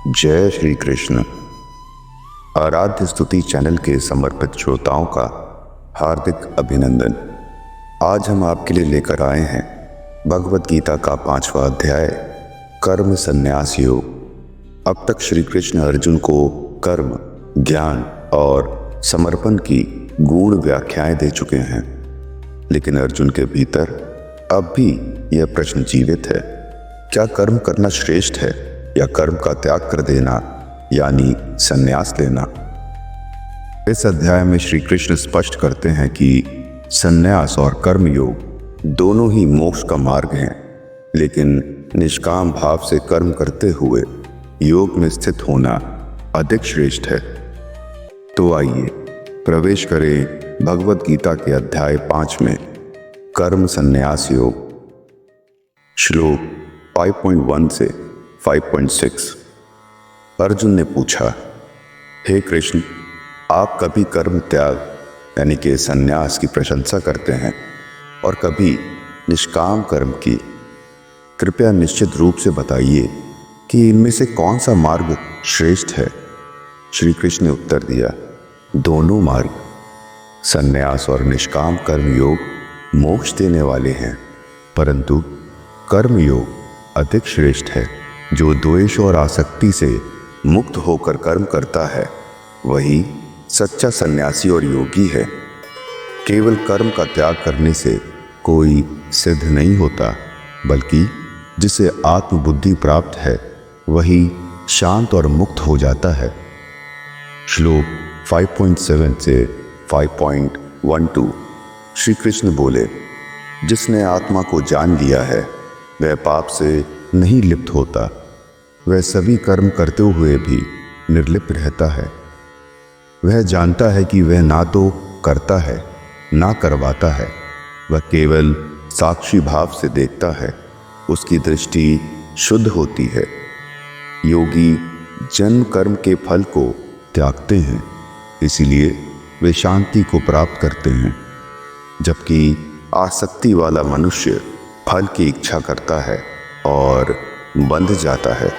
जय श्री कृष्ण। आराध्य स्तुति चैनल के समर्पित श्रोताओं का हार्दिक अभिनंदन। आज हम आपके लिए लेकर आए हैं भगवत गीता का 5वां अध्याय कर्म संन्यास योग। अब तक श्री कृष्ण अर्जुन को कर्म, ज्ञान और समर्पण की गूढ़ व्याख्याएं दे चुके हैं, लेकिन अर्जुन के भीतर अब भी यह प्रश्न जीवित है, क्या कर्म करना श्रेष्ठ है या कर्म का त्याग कर देना यानी संन्यास लेना। इस अध्याय में श्री कृष्ण स्पष्ट करते हैं कि संन्यास और कर्म योग दोनों ही मोक्ष का मार्ग हैं, लेकिन निष्काम भाव से कर्म करते हुए योग में स्थित होना अधिक श्रेष्ठ है। तो आइए प्रवेश करें भगवत गीता के अध्याय 5 में कर्म संन्यास योग। श्लोक 5.1 से 5.6। अर्जुन ने पूछा, हे कृष्ण, आप कभी कर्म त्याग यानी कि संन्यास की प्रशंसा करते हैं और कभी निष्काम कर्म की। कृपया निश्चित रूप से बताइए कि इनमें से कौन सा मार्ग श्रेष्ठ है। श्री कृष्ण ने उत्तर दिया, दोनों मार्ग, संन्यास और निष्काम कर्म योग मोक्ष देने वाले हैं, परंतु कर्म योग अधिक श्रेष्ठ है। जो द्वेष और आसक्ति से मुक्त होकर कर्म करता है वही सच्चा सन्यासी और योगी है। केवल कर्म का त्याग करने से कोई सिद्ध नहीं होता, बल्कि जिसे आत्मबुद्धि प्राप्त है वही शांत और मुक्त हो जाता है। श्लोक 5.7 से 5.12। श्री कृष्ण बोले, जिसने आत्मा को जान लिया है वह पाप से नहीं लिप्त होता, वह सभी कर्म करते हुए भी निर्लिप्त रहता है। वह जानता है कि वह ना तो करता है ना करवाता है, वह केवल साक्षी भाव से देखता है, उसकी दृष्टि शुद्ध होती है। योगी जन्म कर्म के फल को त्यागते हैं, इसीलिए वे शांति को प्राप्त करते हैं, जबकि आसक्ति वाला मनुष्य फल की इच्छा करता है और बंध जाता है।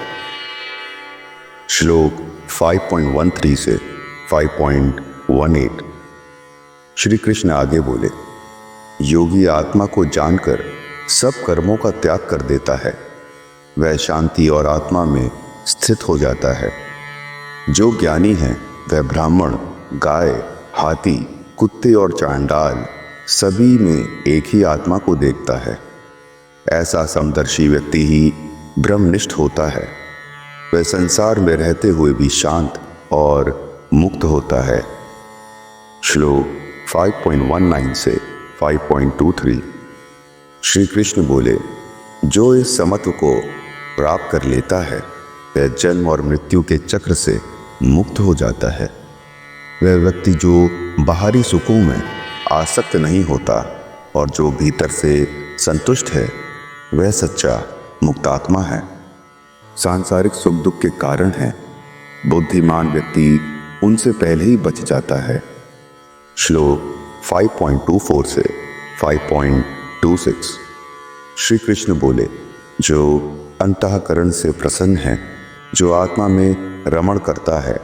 श्लोक 5.13 से 5.18। श्री कृष्ण आगे बोले, योगी आत्मा को जानकर सब कर्मों का त्याग कर देता है, वह शांति और आत्मा में स्थित हो जाता है। जो ज्ञानी है वह ब्राह्मण, गाय, हाथी, कुत्ते और चांडाल सभी में एक ही आत्मा को देखता है। ऐसा समदर्शी व्यक्ति ही ब्रह्मनिष्ठ होता है। वह संसार में रहते हुए भी शांत और मुक्त होता है। श्लोक 5.19 से 5.23। श्री कृष्ण बोले, जो इस समत्व को प्राप्त कर लेता है वह जन्म और मृत्यु के चक्र से मुक्त हो जाता है। वह व्यक्ति जो बाहरी सुखों में आसक्त नहीं होता और जो भीतर से संतुष्ट है वह सच्चा मुक्तात्मा है। सांसारिक सुख दुख के कारण है, बुद्धिमान व्यक्ति उनसे पहले ही बच जाता है। श्लोक 5.24 से 5.26। श्री कृष्ण बोले, जो अंतःकरण से प्रसन्न है, जो आत्मा में रमण करता है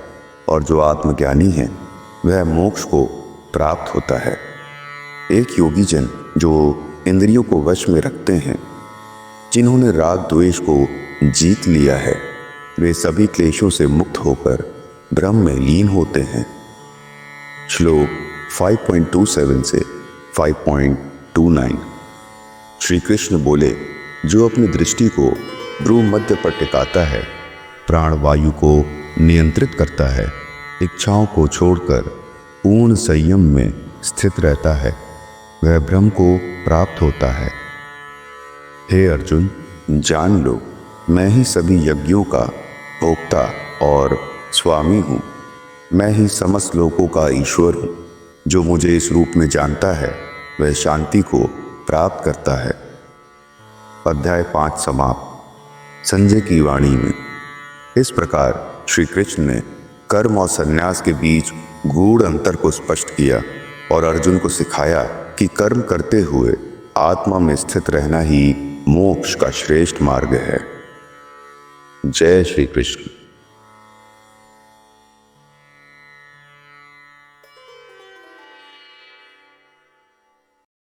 और जो आत्मज्ञानी है वह मोक्ष को प्राप्त होता है। एक योगी जन जो इंद्रियों को वश में रखते हैं, जिन्होंने राग द्वेष को जीत लिया है, वे सभी क्लेशों से मुक्त होकर ब्रह्म में लीन होते हैं। श्लोक 5.27 से 5.29। श्री कृष्ण बोले, जो अपनी दृष्टि को भ्रू मध्य पर टिकाता है, प्राण वायु को नियंत्रित करता है, इच्छाओं को छोड़कर पूर्ण संयम में स्थित रहता है, वह ब्रह्म को प्राप्त होता है। हे अर्जुन, जान लो, मैं ही सभी यज्ञों का भोक्ता और स्वामी हूँ। मैं ही समस्त लोकों का ईश्वर हूँ। जो मुझे इस रूप में जानता है वह शांति को प्राप्त करता है। अध्याय 5 समाप्त। संजय की वाणी में इस प्रकार श्री कृष्ण ने कर्म और संन्यास के बीच गूढ़ अंतर को स्पष्ट किया और अर्जुन को सिखाया कि कर्म करते हुए आत्मा में स्थित रहना ही मोक्ष का श्रेष्ठ मार्ग है। जय श्री कृष्ण।